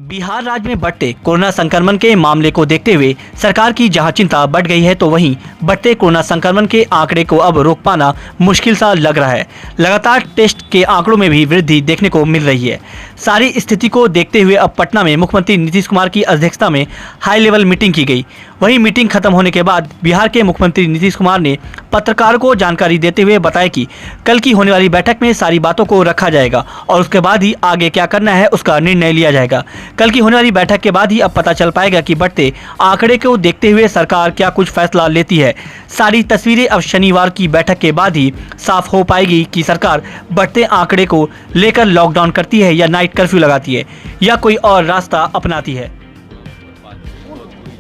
बिहार राज्य में बढ़ते कोरोना संक्रमण के मामले को देखते हुए सरकार की जहां चिंता बढ़ गई है, तो वहीं बढ़ते कोरोना संक्रमण के आंकड़े को अब रोक पाना मुश्किल सा लग रहा है। लगातार टेस्ट के आंकड़ों में भी वृद्धि देखने को मिल रही है। सारी स्थिति को देखते हुए अब पटना में मुख्यमंत्री नीतीश कुमार की अध्यक्षता में हाई लेवल मीटिंग की गई। वहीं मीटिंग खत्म होने के बाद बिहार के मुख्यमंत्री नीतीश कुमार ने पत्रकारों को जानकारी देते हुए बताया कि कल की होने वाली बैठक में सारी बातों को रखा जाएगा और उसके बाद ही आगे क्या करना है उसका निर्णय लिया जाएगा। कल की होने वाली बैठक के बाद ही अब पता चल पाएगा कि बढ़ते आंकड़े को देखते हुए सरकार क्या कुछ फैसला लेती है। सारी तस्वीरें अब शनिवार की बैठक के बाद ही साफ हो पाएगी कि सरकार बढ़ते आंकड़े को लेकर लॉकडाउन करती है या नाइट कर्फ्यू लगाती है या कोई और रास्ता अपनाती है।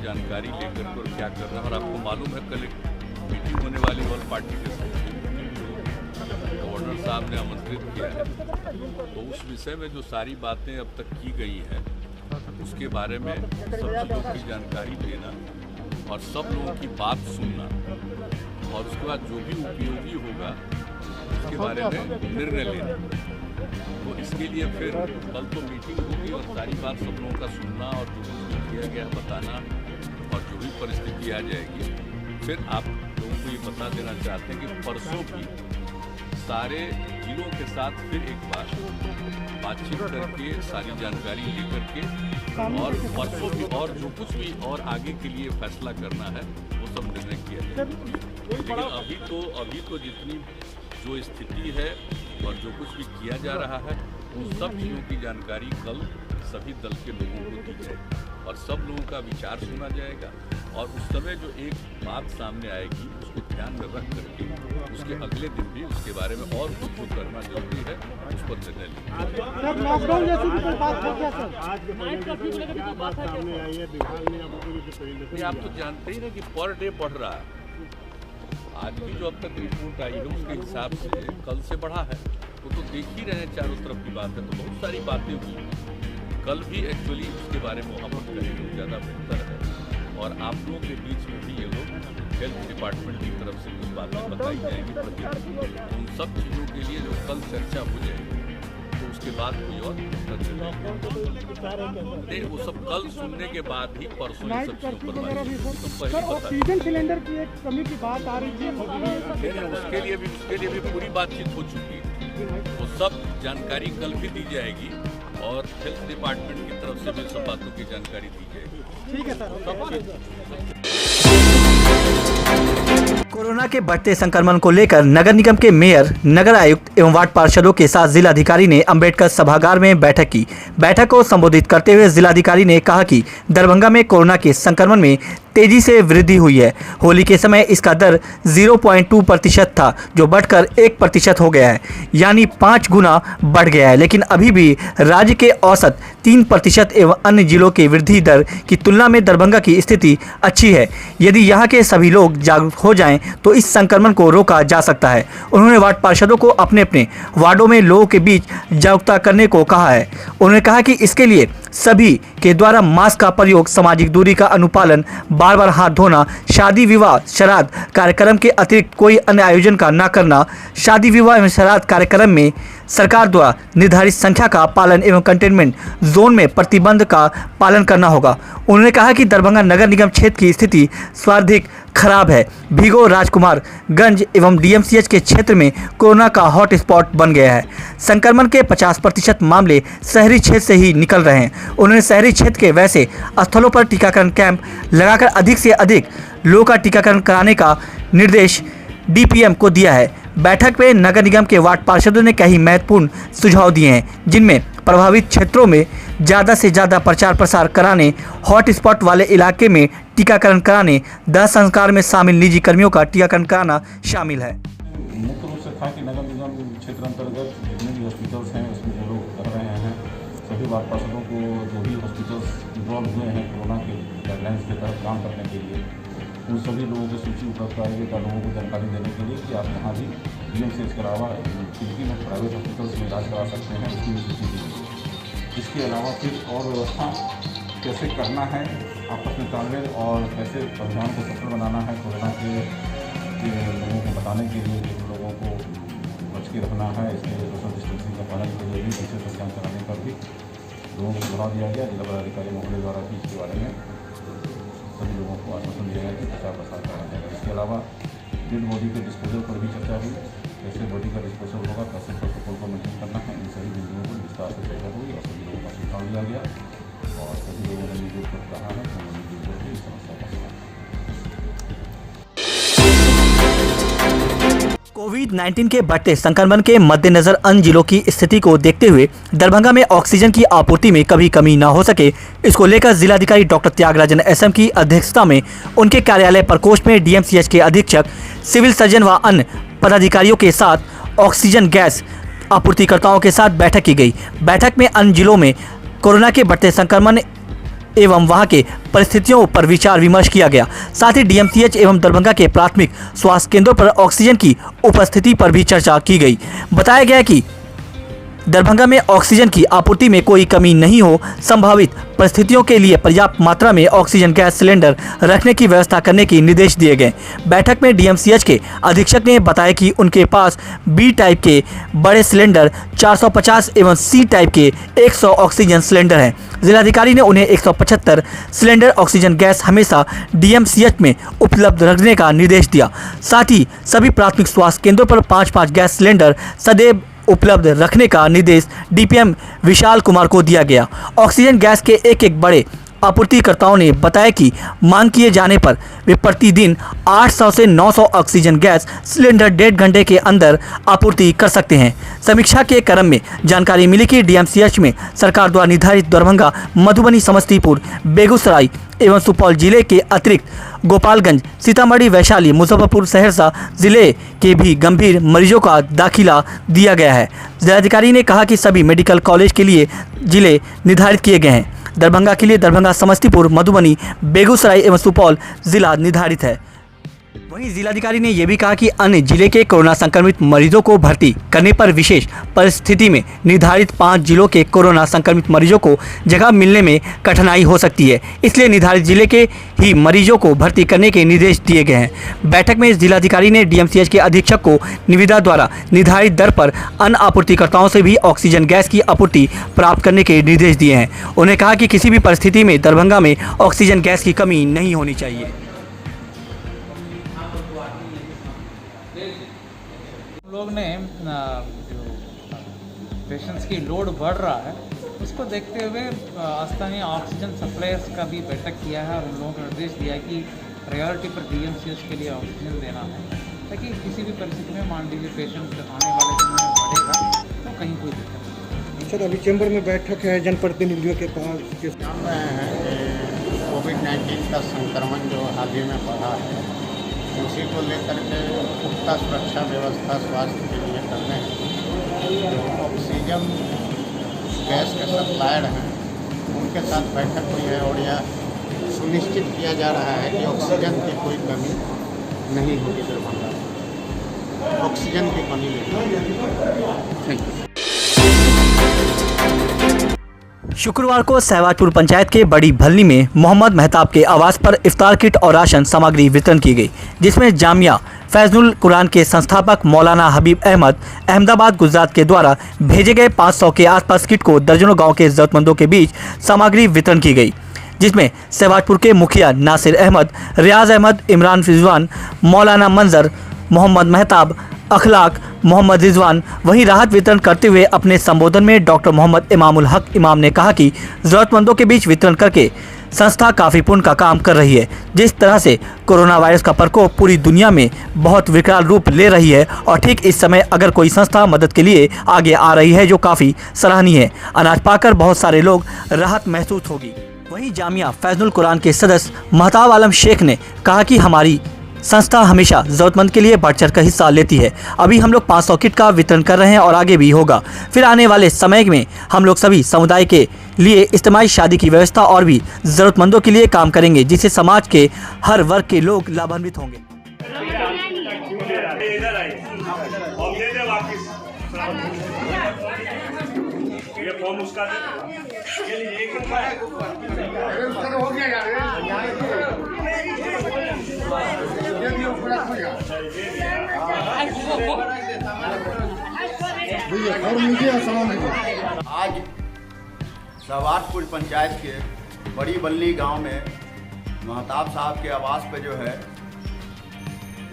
जानकारी लेकर और क्या करना है। और आपको मालूम है कल एक मीटिंग होने वाली ऑल पार्टी के साथ गवर्नर साहब ने आमंत्रित किया है, तो उस विषय में जो सारी बातें अब तक की गई है उसके बारे में सब लोगों की जानकारी देना और सब लोगों की बात सुनना और उसके बाद जो भी उपयोगी होगा उसके बारे में निर्णय लेना। तो इसके लिए फिर कल तो मीटिंग होगी और सारी बात सब लोगों का सुनना और जो कुछ किया गया बताना और जो भी परिस्थिति आ जाएगी फिर आप लोगों को ये बता देना चाहते हैं कि परसों भी सारे जिलों के साथ फिर एक बार बातचीत करके सारी जानकारी लेकर के और परसों भी और जो कुछ भी और आगे के लिए फैसला करना है वो सब निर्णय किया जाएगा। लेकिन अभी तो जितनी जो स्थिति है और जो कुछ भी किया जा रहा है उन सब चीज़ों की जानकारी कल सभी दल के लोगों को दी जाएगी और सब लोगों का विचार सुना जाएगा और उस समय जो एक बात सामने आएगी उसको ध्यान में रख करके उसके अगले दिन भी उसके बारे में और कुछ जो करना जरूरी है उस पर निर्णय लिया। लॉकडाउन जैसी भी कोई बात है क्या सर? नहीं, आप तो जानते ही ना कि पर डे बढ़ रहा है। आज भी जो अब तक रिपोर्ट आई है उसके हिसाब से कल से बढ़ा है। वो तो देख ही रहे हैं, चारों तरफ की बात है, तो बहुत सारी बातें हुई। कल भी एक्चुअली उसके बारे में हम करेंगे ज़्यादा बेहतर है और आप लोगों के बीच में भी ये लोग हेल्थ डिपार्टमेंट की तरफ से कुछ बातें बताई जाएंगी प्रतिदिन। उन सब चीज़ों के लिए जो कल चर्चा हो जाएगी तो उसके बाद कोई और नहीं, वो सब कल सुनने के बाद ही परसों ये सब चीज़ों पर ऑक्सीजन सिलेंडर की एक कमी की बात आ रही है। उसके लिए भी पूरी बातचीत हो चुकी है। वो सब जानकारी कल भी दी जाएगी और हेल्थ डिपार्टमेंट की तरफ से भी सब बातों की जानकारी दी जाएगी। ठीक है सर। कोरोना के बढ़ते संक्रमण को लेकर नगर निगम के मेयर, नगर आयुक्त एवं वार्ड पार्षदों के साथ जिलाधिकारी ने अंबेडकर सभागार में बैठक की। बैठक को संबोधित करते हुए जिलाधिकारी ने कहा कि दरभंगा में कोरोना के संक्रमण में तेजी से वृद्धि हुई है। होली के समय इसका दर 0.2% था, जो बढ़कर 1% हो गया है, यानी 5 गुना बढ़ गया है। लेकिन अभी भी राज्य के औसत 3% एवं अन्य जिलों के वृद्धि दर की तुलना में दरभंगा की स्थिति अच्छी है। यदि यहाँ के सभी लोग जागरूक हो जाएं तो इस संक्रमण को रोका जा सकता है। उन्होंने वार्ड पार्षदों को अपने अपने वार्डों में लोगों के बीच जागरूकता करने को कहा है। उन्होंने कहा कि इसके लिए सभी के द्वारा मास्क का प्रयोग, सामाजिक दूरी का अनुपालन, बार बार हाथ धोना, शादी विवाह श्राद्ध कार्यक्रम के अतिरिक्त कोई अन्य आयोजन का न करना, शादी विवाह एवं श्राद्ध कार्यक्रम में सरकार द्वारा निर्धारित संख्या का पालन एवं कंटेनमेंट जोन में प्रतिबंध का पालन करना होगा। उन्होंने कहा कि दरभंगा नगर निगम क्षेत्र की स्थिति सर्वाधिक खराब है। भीगो, राजकुमार गंज एवं डीएमसीएच के क्षेत्र में कोरोना का हॉट स्पॉट बन गया है। संक्रमण के 50% मामले शहरी क्षेत्र से ही निकल रहे हैं। उन्होंने शहरी क्षेत्र के वैसे स्थलों पर टीकाकरण कैंप लगाकर अधिक से अधिक लोगों का टीकाकरण कराने का निर्देश डीपीएम को दिया है। बैठक में नगर निगम के वार्ड पार्षदों ने कई महत्वपूर्ण सुझाव दिए हैं, जिनमें प्रभावित क्षेत्रों में ज़्यादा से ज़्यादा प्रचार प्रसार कराने, हॉट स्पॉट वाले इलाके में टीकाकरण कराने, दाह संस्कार में शामिल निजी कर्मियों का टीकाकरण कराना शामिल है। मुख्य रूप से था कि नगर निगम क्षेत्र अंतर्गत जितने भी हॉस्पिटल्स हैं उसमें जो लोग रह रहे हैं सभी वार्ड पार्षदों को जो भी हॉस्पिटल्स इन्वॉल्व हुए हैं कोरोना के गाइडलाइंस के तहत काम करने के लिए, उन सभी लोगों की सूची उपलब्ध कराई का लोगों को जानकारी देने के लिए कि आप यहाँ भी डीएमसीएच के अलावा जिनकी में प्राइवेट हॉस्पिटल्स में इलाज करा सकते हैं उसकी भी सूची दी गई। इसके अलावा फिर और व्यवस्था कैसे करना है आपस में तालमेल और कैसे अभियान को सफल बनाना है कोरोना के लोगों को बताने के लिए, लोगों को बच के रखना है, इसके लिए सोशल डिस्टेंसिंग का पालन के लिए भी टीचर पहचान कराने पर भी लोगों को सुझाव दिया गया। जिला पदाधिकारी महोदय द्वारा भी इसके बारे में सभी लोगों को आश्वासन दिया गया कि प्रचार प्रसार कराया जाएगा। इसके अलावा डेड बॉडी के डिस्पोजल पर भी चर्चा हुई। कैसे बॉडी का डिस्पोजल होगा, कैसे प्रोटोकॉल को मेंटेन करना है, इन सभी बिंदुओं पर विस्तार से चर्चा हुई और सभी लोगों का सुझाव दिया गया और सभी लोगों ने मिलजुल कर कहा है कि हम मिलजुल कर इस समस्या का समाधान। कोविड-19 के बढ़ते संक्रमण के मद्देनजर अन्य जिलों की स्थिति को देखते हुए दरभंगा में ऑक्सीजन की आपूर्ति में कभी कमी न हो सके, इसको लेकर जिलाधिकारी डॉक्टर त्यागराजन एसएम की अध्यक्षता में उनके कार्यालय प्रकोष्ठ में डीएमसीएच के अधीक्षक, सिविल सर्जन व अन्य पदाधिकारियों के साथ ऑक्सीजन गैस आपूर्तिकर्ताओं के साथ बैठक की गई। बैठक में अन्य जिलों में कोरोना के बढ़ते संक्रमण एवं वहां के परिस्थितियों पर विचार विमर्श किया गया। साथ ही डीएमसीएच एवं दरभंगा के प्राथमिक स्वास्थ्य केंद्रों पर ऑक्सीजन की उपस्थिति पर भी चर्चा की गई। बताया गया कि दरभंगा में ऑक्सीजन की आपूर्ति में कोई कमी नहीं हो, संभावित परिस्थितियों के लिए पर्याप्त मात्रा में ऑक्सीजन गैस सिलेंडर रखने की व्यवस्था करने के निर्देश दिए गए। बैठक में डीएमसीएच के अधीक्षक ने बताया कि उनके पास बी टाइप के बड़े सिलेंडर 450 एवं सी टाइप के 100 ऑक्सीजन सिलेंडर हैं। जिलाधिकारी ने उन्हें 175 सिलेंडर ऑक्सीजन गैस हमेशा डीएमसीएच में उपलब्ध रखने का निर्देश दिया। साथ ही सभी प्राथमिक स्वास्थ्य केंद्रों पर 5-5 गैस सिलेंडर सदैव उपलब्ध रखने का निर्देश डीपीएम विशाल कुमार को दिया गया। ऑक्सीजन गैस के एक बड़े आपूर्तिकर्ताओं ने बताया कि मांग किए जाने पर वे प्रतिदिन 800 से 900 ऑक्सीजन गैस सिलेंडर 1.5 घंटे के अंदर आपूर्ति कर सकते हैं। समीक्षा के क्रम में जानकारी मिली कि डीएमसीएच में सरकार द्वारा निर्धारित दरभंगा, मधुबनी, समस्तीपुर, बेगूसराय एवं सुपौल जिले के अतिरिक्त गोपालगंज, सीतामढ़ी, वैशाली, मुजफ्फरपुर, सहरसा जिले के भी गंभीर मरीजों का दाखिला दिया गया है। जिलाधिकारी ने कहा कि सभी मेडिकल कॉलेज के लिए जिले निर्धारित किए गए हैं। दरभंगा के लिए दरभंगा, समस्तीपुर, मधुबनी, बेगूसराय एवं सुपौल जिला निर्धारित है। वहीं जिलाधिकारी ने यह भी कहा कि अन्य जिले के कोरोना संक्रमित मरीजों को भर्ती करने पर विशेष परिस्थिति में निर्धारित 5 जिलों के कोरोना संक्रमित मरीजों को जगह मिलने में कठिनाई हो सकती है, इसलिए निर्धारित जिले के ही मरीजों को भर्ती करने के निर्देश दिए गए हैं। बैठक में जिलाधिकारी ने डीएमसीएच के अधीक्षक को निविदा द्वारा निर्धारित दर पर अन्य आपूर्तिकर्ताओं से भी ऑक्सीजन गैस की आपूर्ति प्राप्त करने के निर्देश दिए हैं। उन्होंने कहा कि किसी भी परिस्थिति में दरभंगा में ऑक्सीजन गैस की कमी नहीं होनी चाहिए। लोग ने जो पेशेंट्स की लोड बढ़ रहा है उसको देखते हुए स्थानीय ऑक्सीजन सप्लायर्स का भी बैठक किया है और उन लोगों को निर्देश दिया है कि प्रायोरिटी पर डीएमसीएच के लिए ऑक्सीजन देना है, ताकि किसी भी परिस्थिति में मान लीजिए पेशेंट आने वाले समय में बढ़ेगा तो कहीं कोई दिक्कत नहीं। सर, अभी चैम्बर में बैठक है जनप्रतिनिधियों के पास। जान रहे हैं कि कोविड-19 का संक्रमण जो हाल ही में बढ़ा है उसी को लेकर के पुख्ता सुरक्षा व्यवस्था स्वास्थ्य के लिए करने हैं। जो ऑक्सीजन गैस के सप्लायर हैं उनके साथ बैठक हुई है और यह सुनिश्चित किया जा रहा है कि ऑक्सीजन की कोई कमी नहीं होगी दरभंगा में। ऑक्सीजन की कमी नहीं होगी। Thank you. शुक्रवार को सहवाजपुर पंचायत के बड़ी भल्ली में मोहम्मद मेहताब के आवास पर इफ्तार किट और राशन सामग्री वितरण की गई, जिसमें जामिया फैजुल कुरान के संस्थापक मौलाना हबीब अहमद अहमदाबाद, गुजरात के द्वारा भेजे गए 500 के आसपास किट को दर्जनों गांव के जरूरतमंदों के बीच सामग्री वितरण की गई, जिसमें सहवाजपुर के मुखिया नासिर अहमद, रियाज अहमद, इमरान रिजवान, मौलाना मंजर, मोहम्मद मेहताब, अखलाक, मोहम्मद रिजवान। वहीं राहत वितरण करते हुए अपने संबोधन में डॉक्टर मोहम्मद इमामुल हक इमाम ने कहा कि जरूरतमंदों के बीच वितरण करके संस्था काफ़ी पुण्य का काम कर रही है। जिस तरह से कोरोना वायरस का प्रकोप पूरी दुनिया में बहुत विकराल रूप ले रही है और ठीक इस समय अगर कोई संस्था मदद के लिए आगे आ रही है जो काफ़ी सराहनीय है। अनाज पाकर बहुत सारे लोग राहत महसूस होगी। वहीं जामिया फैजुल कुरान के सदस्य महताब आलम शेख ने कहा कि हमारी संस्था हमेशा जरूरतमंद के लिए बढ़ चढ़ कर हिस्सा लेती है। अभी हम लोग 500 किट का वितरण कर रहे हैं और आगे भी होगा। फिर आने वाले समय में हम लोग सभी समुदाय के लिए इज्तिमाई शादी की व्यवस्था और भी ज़रूरतमंदों के लिए काम करेंगे, जिससे समाज के हर वर्ग के लोग लाभान्वित होंगे। आज सहवाजपुर पंचायत के बड़ी बल्ली गांव में महताब साहब के आवास पे जो है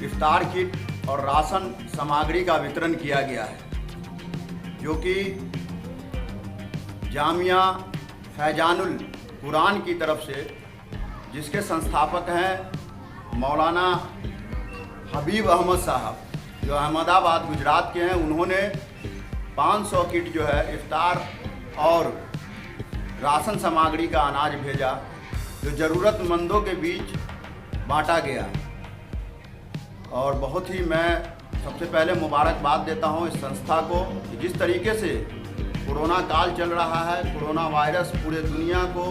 इफ्तार किट और राशन सामग्री का वितरण किया गया है, जो कि जामिया फैजानुल कुरान की तरफ से, जिसके संस्थापक हैं मौलाना हबीब अहमद साहब, जो अहमदाबाद गुजरात के हैं। उन्होंने 500 किट जो है इफ्तार और राशन सामग्री का अनाज भेजा, जो ज़रूरतमंदों के बीच बांटा गया। और बहुत ही मैं सबसे पहले मुबारकबाद देता हूं इस संस्था को कि जिस तरीके से कोरोना काल चल रहा है, कोरोना वायरस पूरे दुनिया को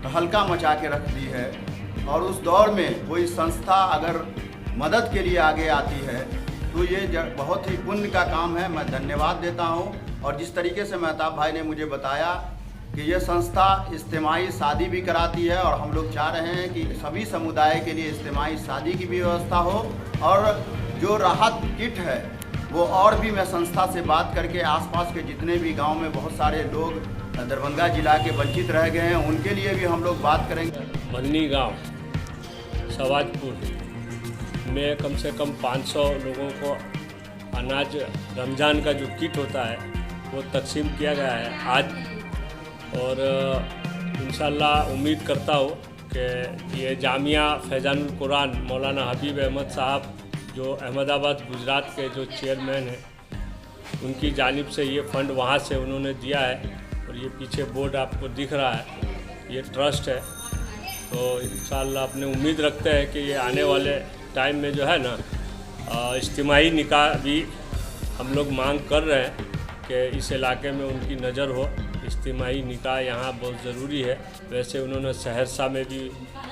तहलका मचा के रख दी है, और उस दौर में कोई संस्था अगर मदद के लिए आगे आती है तो ये बहुत ही पुण्य का काम है। मैं धन्यवाद देता हूं। और जिस तरीके से महताब भाई ने मुझे बताया कि ये संस्था इज्तिमाई शादी भी कराती है, और हम लोग चाह रहे हैं कि सभी समुदाय के लिए इज्तिमाई शादी की भी व्यवस्था हो, और जो राहत किट है वो और भी मैं संस्था से बात करके आसपास के जितने भी गांव में बहुत सारे लोग दरभंगा जिला के वंचित रह गए हैं, उनके लिए भी हम लोग बात करेंगे। बन्नी गांव सहवाजपुर में कम से कम 500 लोगों को अनाज रमज़ान का जो किट होता है वो तकसीम किया गया है आज। और इंशाल्लाह उम्मीद करता हूँ कि ये जामिया फैजानुल कुरान मौलाना हबीब अहमद साहब, जो अहमदाबाद गुजरात के जो चेयरमैन हैं, उनकी जानिब से ये फ़ंड वहाँ से उन्होंने दिया है। और ये पीछे बोर्ड आपको दिख रहा है, ये ट्रस्ट है। तो इंशाल्लाह अपने उम्मीद रखते हैं कि ये आने वाले टाइम में जो है ना इज्तिमाई निकाह भी हम लोग मांग कर रहे हैं कि इस इलाके में उनकी नज़र हो। इज्तिमाई निकाह यहाँ बहुत ज़रूरी है। वैसे उन्होंने सहरसा में भी,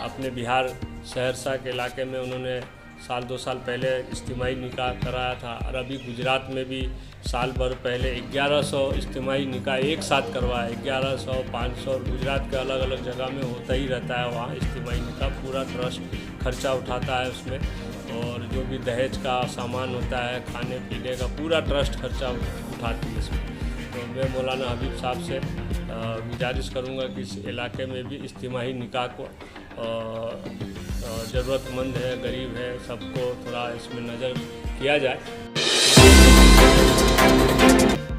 अपने बिहार सहरसा के इलाके में उन्होंने साल 2 साल पहले इज्तिमाई निकाह कराया था, और अभी गुजरात में भी साल भर पहले 1100 इज्तिमाई निकाह एक साथ करवाया। 1100, 500 गुजरात के अलग अलग जगह में होता ही रहता है। वहाँ इज्तिमाई निकाह पूरा ट्रस्ट खर्चा उठाता है उसमें, और जो भी दहेज का सामान होता है, खाने पीने का पूरा ट्रस्ट खर्चा उठाती है इसमें। तो मैं मौलाना हबीब साहब से गुजारिश करूँगा कि इस इलाके में भी इज्तिमाई निकाह को ज़रूरतमंद है, गरीब है, सबको थोड़ा इसमें नज़र किया जाए।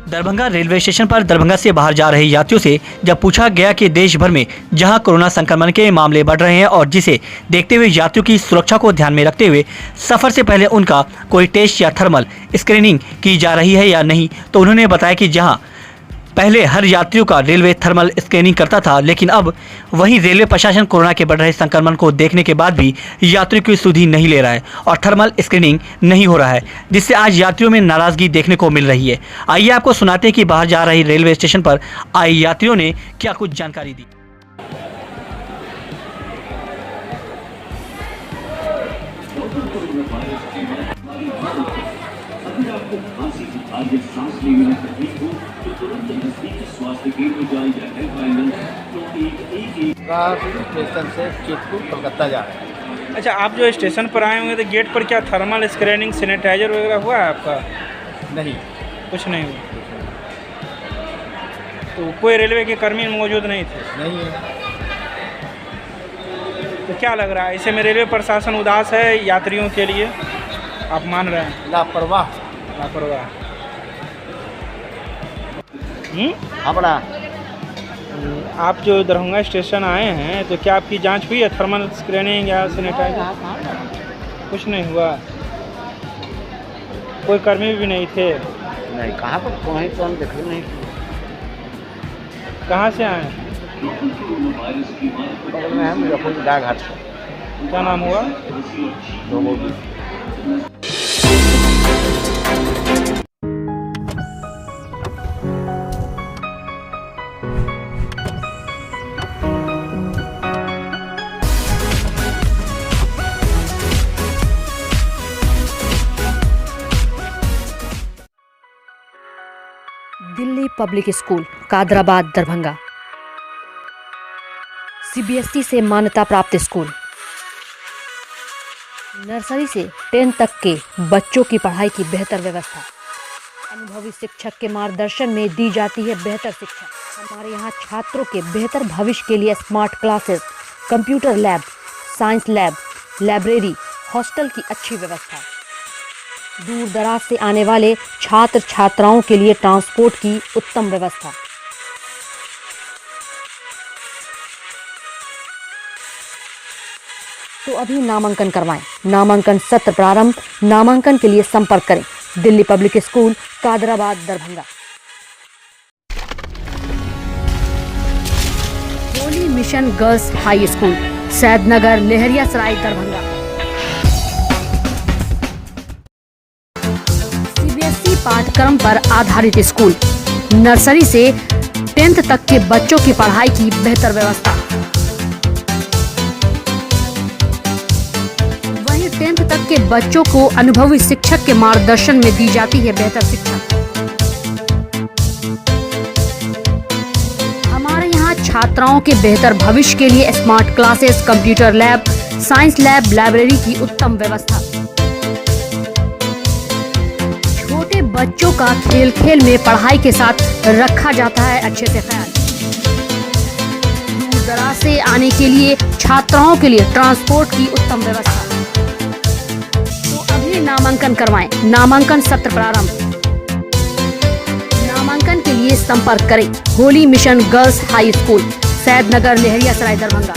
दरभंगा रेलवे स्टेशन पर दरभंगा से बाहर जा रहे यात्रियों से जब पूछा गया कि देश भर में जहां कोरोना संक्रमण के मामले बढ़ रहे हैं और जिसे देखते हुए यात्रियों की सुरक्षा को ध्यान में रखते हुए सफर से पहले उनका कोई टेस्ट या थर्मल स्क्रीनिंग की जा रही है या नहीं, तो उन्होंने बताया कि जहां पहले हर यात्रियों का रेलवे थर्मल स्कैनिंग करता था, लेकिन अब वहीं रेलवे प्रशासन कोरोना के बढ़ रहे संक्रमण को देखने के बाद भी यात्रियों की सुधि नहीं ले रहा है और थर्मल स्क्रीनिंग नहीं हो रहा है, जिससे आज यात्रियों में नाराजगी देखने को मिल रही है। आइए आपको सुनाते हैं कि बाहर जा रही रेलवे स्टेशन पर आए यात्रियों ने क्या कुछ जानकारी दी। सांस लेने में तकलीफ हो तो तुरंत नजदीकी स्वास्थ्य केंद्र जाए या हेल्पलाइन तो स्टेशन से चित्रकूट कोलकाता जा रहे हैं। अच्छा, आप जो स्टेशन पर आए होंगे तो गेट पर क्या थर्मल स्क्रीनिंग, सैनिटाइजर वगैरह हुआ है आपका? नहीं, कुछ नहीं हुआ। तो कोई रेलवे के कर्मी मौजूद नहीं थे? नहीं है। तो क्या लग रहा है, ऐसे में रेलवे प्रशासन उदास है यात्रियों के लिए, आप मान रहे हैं? लापरवाह। अपना आप जो दरभंगा स्टेशन आए हैं तो क्या आपकी जांच हुई है, थर्मल स्क्रीनिंग या सैनिटाइजर? कुछ नहीं हुआ। कोई कर्मी भी नहीं थे? नहीं, कहाँ पर कहीं तो हम देखे नहीं। कहाँ से आए? बगल में है मुजफ्फरपुर डाकघाट से। क्या नाम हुआ? Delhi public school Kadrabad Darbhanga CBSE से मान्यता प्राप्त स्कूल। नर्सरी से 10 तक के बच्चों की पढ़ाई की बेहतर व्यवस्था। अनुभवी शिक्षक के मार्गदर्शन में दी जाती है बेहतर शिक्षा। हमारे यहाँ छात्रों के बेहतर भविष्य के लिए smart classes, computer lab, science lab, library, hostel की अच्छी व्यवस्था। दूर दराज से आने वाले छात्र छात्राओं के लिए ट्रांसपोर्ट की उत्तम व्यवस्था। तो अभी नामांकन करवाएं। नामांकन सत्र प्रारंभ। नामांकन के लिए संपर्क करें Delhi public school, Kadrabad, Darbhanga. Holy mission girls high school, Saidnagar, Laheriasarai, Darbhanga. CBSE पाठ्यक्रम पर आधारित स्कूल, नर्सरी से 10th तक के बच्चों की पढ़ाई की बेहतर व्यवस्था। वहीं 10th तक के बच्चों को अनुभवी शिक्षक के मार्गदर्शन में दी जाती है बेहतर शिक्षा। हमारे यहाँ छात्राओं के बेहतर भविष्य के लिए smart classes, computer lab, science lab, library की उत्तम व्यवस्था। छोटे बच्चों का खेल खेल में पढ़ाई के साथ रखा जाता है अच्छे से ख्याल। दूर दराज से आने के लिए छात्राओं के लिए ट्रांसपोर्ट की उत्तम व्यवस्था। तो अभी नामांकन करवाएं। नामांकन सत्र प्रारंभ। नामांकन के लिए संपर्क करें Holi mission girls high school, Saidnagar, Laheriasarai, Darbhanga.